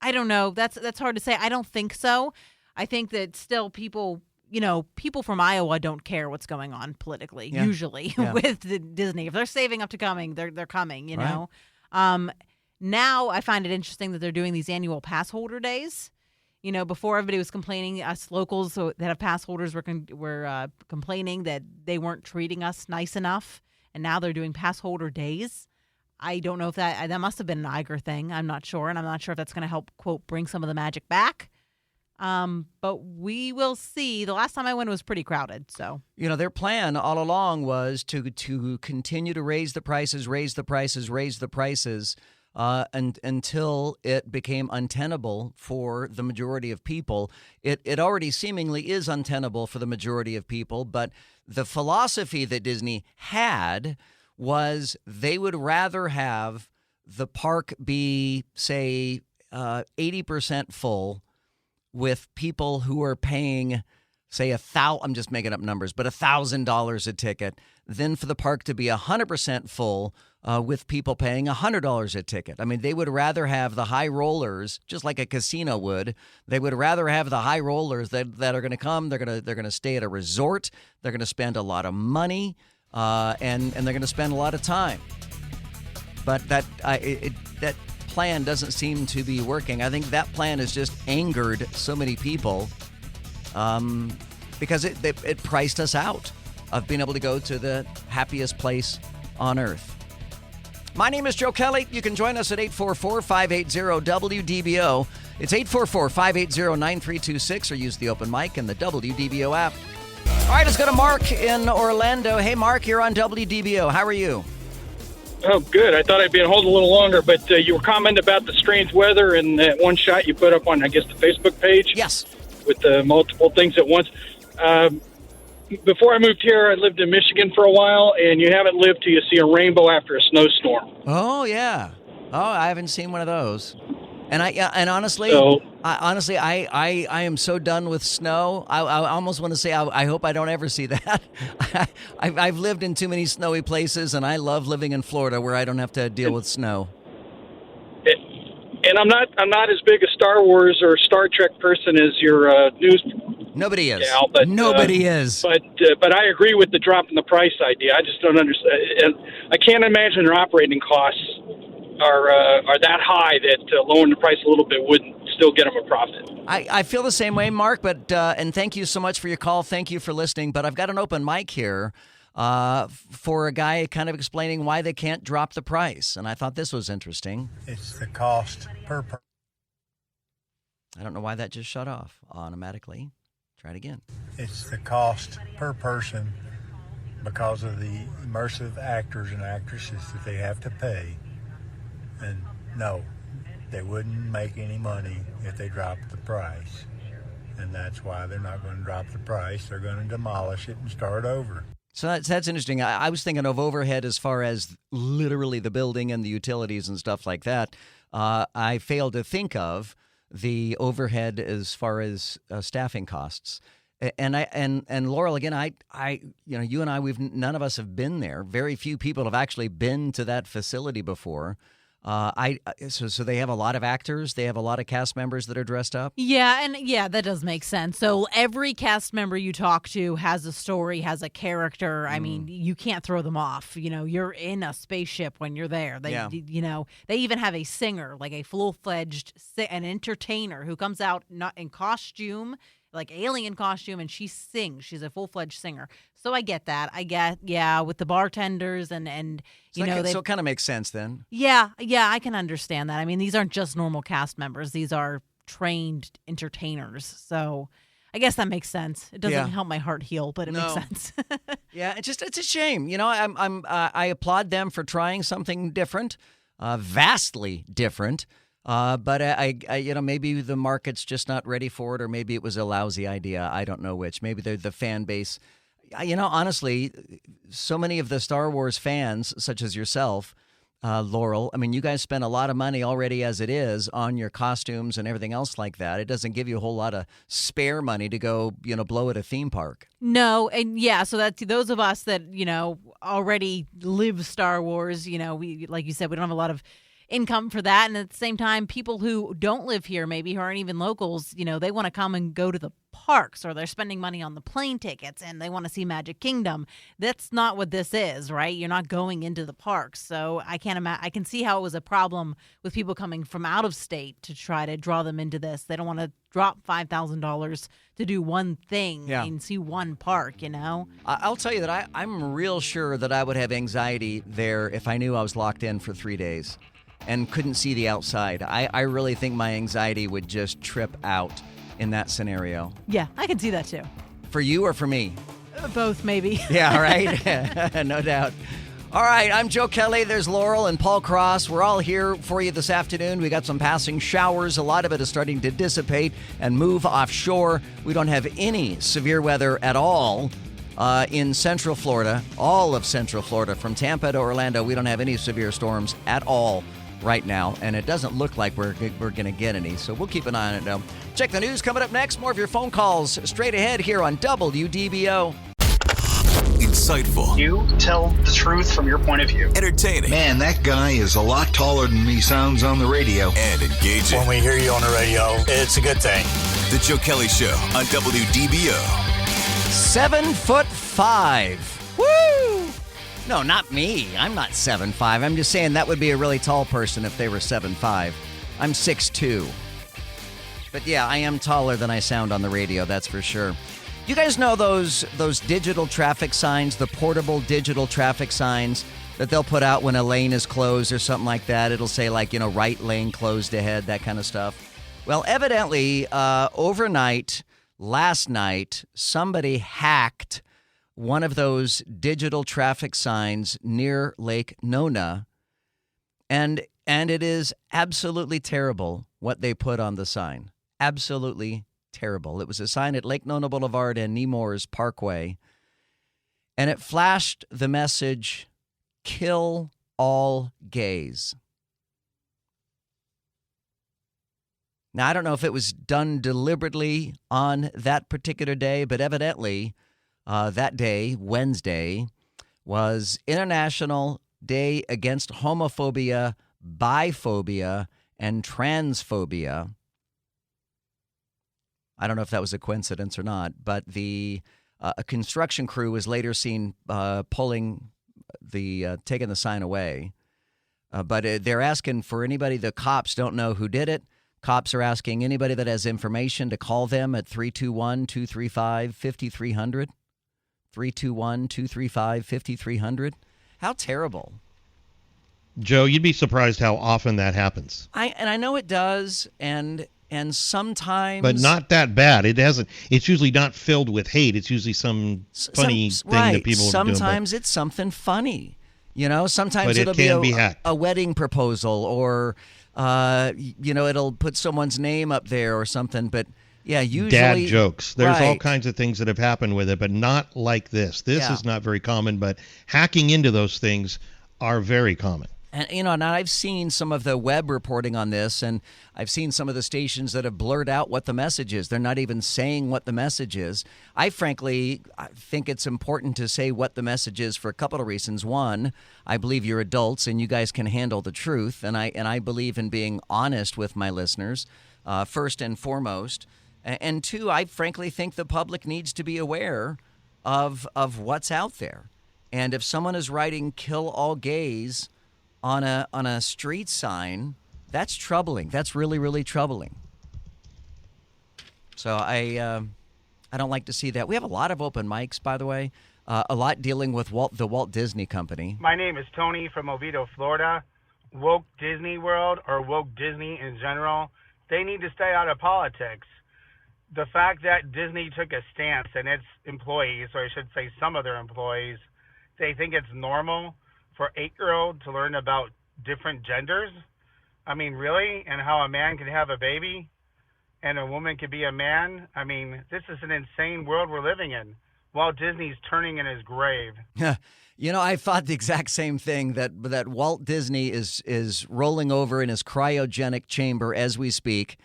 S14: I don't know. That's hard to say. I don't think so. I think that still people from Iowa don't care what's going on politically, usually with Disney. If they're saving up to coming, they're coming,
S2: Right.
S14: know. Now I find it interesting that they're doing these annual pass holder days. You know, before everybody was complaining, us locals that have pass holders were complaining that they weren't treating us nice enough, and now they're doing pass holder days. I don't know if that must have been an Iger thing. I'm not sure, and I'm not sure if that's going to help, quote, bring some of the magic back. But we will see. The last time I went, it was pretty crowded. So
S2: their plan all along was to continue to raise the prices, until it became untenable for the majority of people. It already seemingly is untenable for the majority of people, but the philosophy that Disney had was they would rather have the park be, say, 80% full with people who are paying, say, I'm just making up numbers, but $1,000 a ticket, than for the park to be 100% full with people paying $100 a ticket. I mean, they would rather have the high rollers, just like a casino would. They would rather have the high rollers that are going to come. They're going to stay at a resort. They're going to spend a lot of money, and they're going to spend a lot of time. But that plan doesn't seem to be working. I think that plan has just angered so many people because it priced us out of being able to go to the happiest place on earth. My name is Joe Kelley. You can join us at 844-580-WDBO. It's 844-580-9326, or use the open mic and the WDBO app. All right, let's go to Mark in Orlando. Hey, Mark, you're on WDBO. How are you?
S15: Oh, good. I thought I'd be on hold a little longer, but you were commenting about the strange weather and that one shot you put up on, I guess, the Facebook page.
S2: Yes.
S15: With multiple things at once. Before I moved here, I lived in Michigan for a while, and you haven't lived till you see a rainbow after a snowstorm.
S2: Oh, yeah. Oh, I haven't seen one of those. And honestly, I am so done with snow. I almost want to say I hope I don't ever see that. I've lived in too many snowy places, and I love living in Florida where I don't have to deal with snow.
S15: And I'm not as big a Star Wars or Star Trek person as your news.
S2: Nobody is.
S15: Gal, but,
S2: Nobody is.
S15: But I agree with the drop in the price idea. I just don't understand. And I can't imagine their operating costs are that high that lowering the price a little bit wouldn't still get them a profit.
S2: I feel the same way, Mark, but and thank you so much for your call. Thank you for listening. But I've got an open mic here for a guy kind of explaining why they can't drop the price. And I thought this was interesting.
S16: It's the cost per person.
S2: I don't know why that just shut off automatically. Try it again.
S16: It's the cost per person because of the immersive actors and actresses that they have to pay. And no, they wouldn't make any money if they dropped the price. And that's why they're not going to drop the price. They're going to demolish it and start over.
S2: So that's interesting. I was thinking of overhead as far as literally the building and the utilities and stuff like that. I failed to think of the overhead as far as staffing costs. And Laurel, again, you and I, none of us have been there. Very few people have actually been to that facility before. So they have a lot of actors. They have a lot of cast members that are dressed up.
S14: Yeah, that does make sense. So every cast member you talk to has a story, has a character. I mean, you can't throw them off. You're in a spaceship when you're there. They even have a singer, like a full-fledged an entertainer who comes out not in costume, like alien costume, and she sings. She's a full-fledged singer. So I get that. With the bartenders and
S2: so it kind of makes sense then.
S14: Yeah, I can understand that. I mean, these aren't just normal cast members. These are trained entertainers. So I guess that makes sense. It doesn't help my heart heal, but it makes sense.
S2: Yeah, it's a shame. I applaud them for trying something different, vastly different. But maybe the market's just not ready for it, or maybe it was a lousy idea. I don't know which. Maybe the fan base. Honestly, so many of the Star Wars fans, such as yourself, Laurel, I mean, you guys spend a lot of money already as it is on your costumes and everything else like that. It doesn't give you a whole lot of spare money to go, blow at a theme park.
S14: No, and so that's those of us that, already live Star Wars, we, like you said, we don't have a lot of income for that. And at the same time, people who don't live here, maybe who aren't even locals, they want to come and go to the parks, or they're spending money on the plane tickets and they want to see Magic Kingdom. That's not what this is, right? You're not going into the parks. So I can see how it was a problem with people coming from out of state to try to draw them into this. They don't want to drop $5,000 to do one thing and see one park, you know?
S2: I'll tell you that I'm real sure that I would have anxiety there if I knew I was locked in for 3 days and couldn't see the outside. I really think my anxiety would just trip out in that scenario.
S14: Yeah, I can see that too.
S2: For you or for me?
S14: Both, maybe.
S2: Yeah, right? No doubt. All right, I'm Joe Kelley. There's Laurel and Paul Cross. We're all here for you this afternoon. We got some passing showers. A lot of it is starting to dissipate and move offshore. We don't have any severe weather at all in Central Florida, all of Central Florida, from Tampa to Orlando. We don't have any severe storms at all right now, and it doesn't look like we're going to get any, so we'll keep an eye on it now. Check the news coming up next. More of your phone calls straight ahead here on WDBO.
S7: Insightful.
S17: You tell the truth from your point of view.
S7: Entertaining.
S18: Man, that guy is a lot taller than he sounds on the radio.
S7: And engaging.
S16: When we hear you on the radio, it's a good thing.
S7: The Joe Kelley Show on WDBO.
S2: 7'5". Woo! No, not me. I'm not 7'5". I'm just saying that would be a really tall person if they were 7'5". I'm 6'2". But yeah, I am taller than I sound on the radio, that's for sure. You guys know those digital traffic signs, the portable digital traffic signs that they'll put out when a lane is closed or something like that? It'll say like, right lane closed ahead, that kind of stuff. Well, evidently, overnight, last night, somebody hacked one of those digital traffic signs near Lake Nona, and it is absolutely terrible what they put on the sign. Absolutely terrible. It was a sign at Lake Nona Boulevard and Nemours Parkway, and it flashed the message, "Kill all gays." Now, I don't know if it was done deliberately on that particular day, but evidently that day, Wednesday, was International Day Against Homophobia, Biphobia, and Transphobia. I don't know if that was a coincidence or not, but a construction crew was later seen taking the sign away. But they're asking for anybody. The cops don't know who did it. Cops are asking anybody that has information to call them at 321-235-5300. 321-235-5300. How terrible.
S19: Joe, you'd be surprised how often that happens.
S2: I know it does, and sometimes, but
S19: not that bad. It's usually not filled with hate. It's usually some funny thing that people are doing.
S2: Sometimes it's something funny. Sometimes it'll be a wedding proposal, or it'll put someone's name up there or something. But yeah, usually
S19: dad jokes. There's all kinds of things that have happened with it, but not like this. This is not very common, but hacking into those things are very common.
S2: And, and I've seen some of the web reporting on this, and I've seen some of the stations that have blurred out what the message is. They're not even saying what the message is. I think it's important to say what the message is for a couple of reasons. One, I believe you're adults and you guys can handle the truth, and I believe in being honest with my listeners, first and foremost. And two, I frankly think the public needs to be aware of what's out there. And if someone is writing "kill all gays" on a street sign, that's troubling. That's really, really troubling. So I don't like to see that. We have a lot of open mics, by the way, a lot dealing with the Walt Disney Company.
S20: My name is Tony from Oviedo, Florida. Woke Disney World, or woke Disney in general, they need to stay out of politics. The fact that Disney took a stance and its employees, or I should say some of their employees, they think it's normal for 8-year-old to learn about different genders. I mean, really? And how a man can have a baby and a woman can be a man? I mean, this is an insane world we're living in. Walt Disney's turning in his grave.
S2: I thought the exact same thing, that Walt Disney is rolling over in his cryogenic chamber as we speak,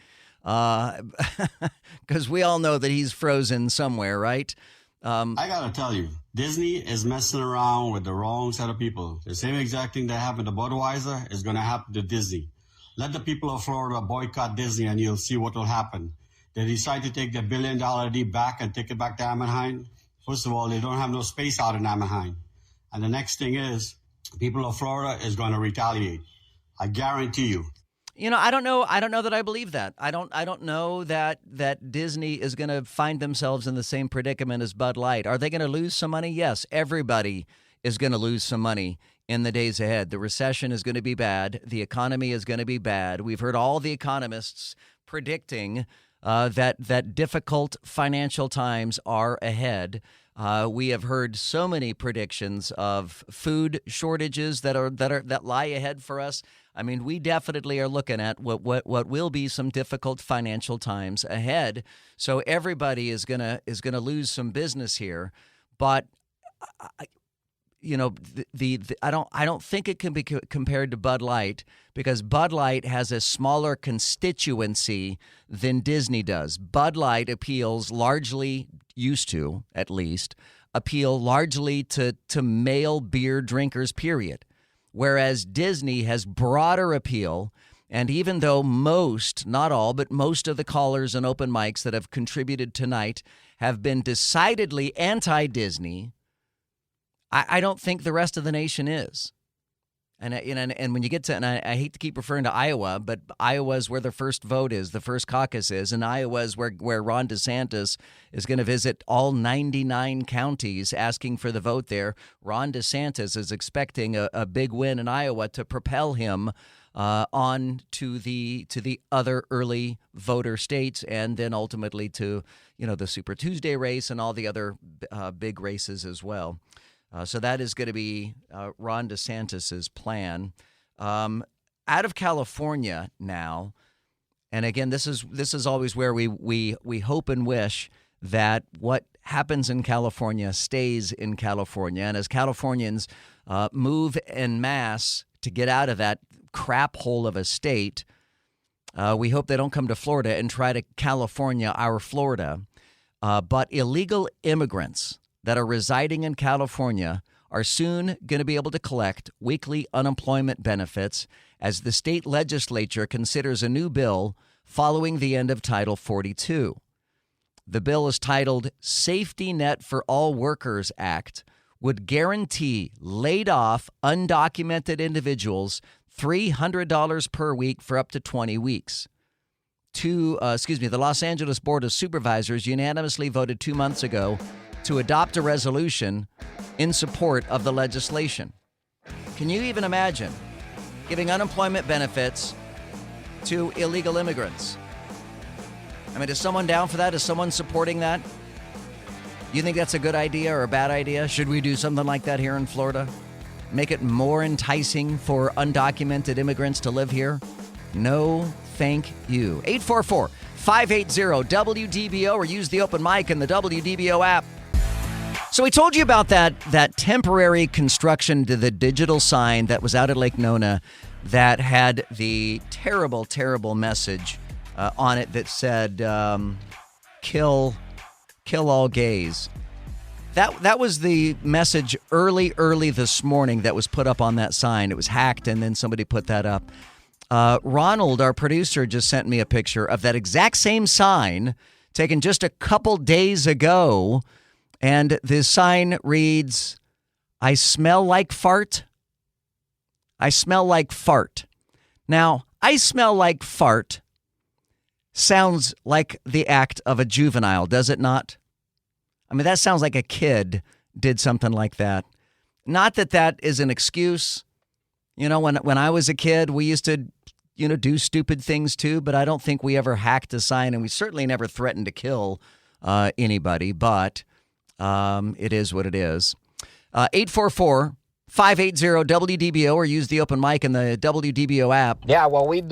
S2: because we all know that he's frozen somewhere, right?
S21: I gotta tell you, Disney is messing around with the wrong set of people. The same exact thing that happened to Budweiser is going to happen to Disney. Let the people of Florida boycott Disney and you'll see what will happen. They decide to take the $1 billion deal back and take it back to Anaheim. First of all, they don't have no space out in Anaheim. And the next thing is, people of Florida is going to retaliate. I guarantee you.
S2: I don't know. I don't know that I believe that. I don't know that Disney is going to find themselves in the same predicament as Bud Light. Are they going to lose some money? Yes, everybody is going to lose some money in the days ahead. The recession is going to be bad. The economy is going to be bad. We've heard all the economists predicting that difficult financial times are ahead. We have heard so many predictions of food shortages that lie ahead for us. I mean, we definitely are looking at what will be some difficult financial times ahead. So everybody is gonna lose some business here, but I don't think it can be compared to Bud Light, because Bud Light has a smaller constituency than Disney does. Bud Light used to appeal largely to male beer drinkers, period. Whereas Disney has broader appeal. And even though most, not all, but most of the callers and open mics that have contributed tonight have been decidedly anti-Disney, I don't think the rest of the nation is. And when you get to, and I hate to keep referring to Iowa, but Iowa is where the first vote is, the first caucus is, and Iowa is where Ron DeSantis is going to visit all 99 counties asking for the vote there. Ron DeSantis is expecting a big win in Iowa to propel him on to the other early voter states, and then ultimately to the Super Tuesday race and all the other big races as well. So that is going to be Ron DeSantis's plan. Out of California now, and again, this is always where we hope and wish that what happens in California stays in California. And as Californians move en masse to get out of that crap hole of a state, we hope they don't come to Florida and try to California our Florida. But illegal immigrants that are residing in California are soon going to be able to collect weekly unemployment benefits as the state legislature considers a new bill following the end of Title 42. The bill is titled Safety Net for All Workers Act, would guarantee laid-off undocumented individuals $300 per week for up to 20 weeks. The Los Angeles Board of Supervisors unanimously voted 2 months ago to adopt a resolution in support of the legislation. Can you even imagine giving unemployment benefits to illegal immigrants? I mean, is someone down for that? Is someone supporting that? You think that's a good idea or a bad idea? Should we do something like that here in Florida? Make it more enticing for undocumented immigrants to live here? No, thank you. 844-580-WDBO or use the open mic in the WDBO app. So we told you about that temporary construction to the digital sign that was out at Lake Nona that had the terrible, terrible message on it that said, kill all gays. That was the message early this morning that was put up on that sign. It was hacked, and then somebody put that up. Ronald, our producer, just sent me a picture of that exact same sign taken just a couple days ago. And the sign reads, I smell like fart. I smell like fart. Now, I smell like fart sounds like the act of a juvenile, does it not? I mean, that sounds like a kid did something like that. Not that that is an excuse. When I was a kid, we used to, do stupid things too, but I don't think we ever hacked a sign, and we certainly never threatened to kill anybody, but it is what it is. 844-580-WDBO or use the open mic in the WDBO app.
S1: Yeah, what we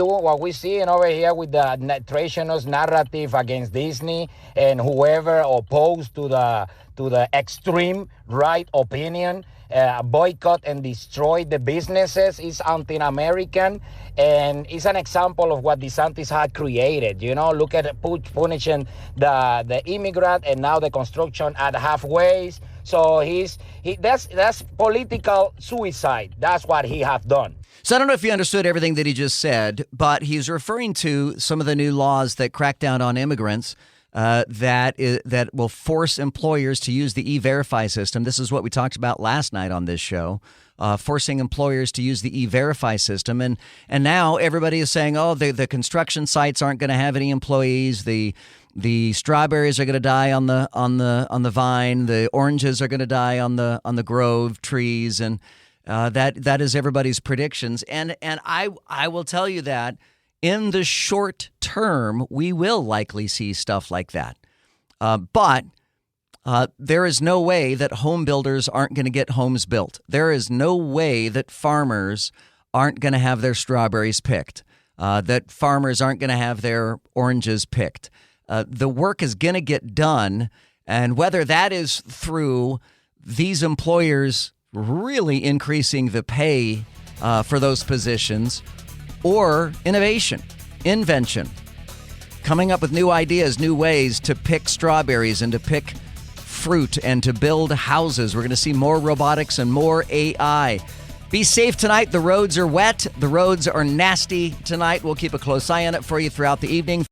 S1: see over here with the treasonous narrative against Disney and whoever opposed to the extreme right opinion, boycott and destroy the businesses is anti-American, and it's an example of what DeSantis had created. Look at punishing the immigrant and now the construction at halfway. So that's political suicide. That's what he have done.
S2: So I don't know if you understood everything that he just said, but he's referring to some of the new laws that crack down on immigrants that will force employers to use the E-Verify system. This is what we talked about last night on this show, forcing employers to use the E-Verify system. And now everybody is saying, oh, the construction sites aren't going to have any employees. The strawberries are going to die on the vine. The oranges are going to die on the grove trees, and that is everybody's predictions. And I will tell you that in the short term, we will likely see stuff like that. But there is no way that home builders aren't going to get homes built. There is no way that farmers aren't going to have their strawberries picked, that farmers aren't going to have their oranges picked. The work is going to get done, and whether that is through these employers really increasing the pay for those positions, or innovation, invention, coming up with new ideas, new ways to pick strawberries and to pick fruit and to build houses. We're going to see more robotics and more AI. Be safe tonight. The roads are wet. The roads are nasty tonight. We'll keep a close eye on it for you throughout the evening.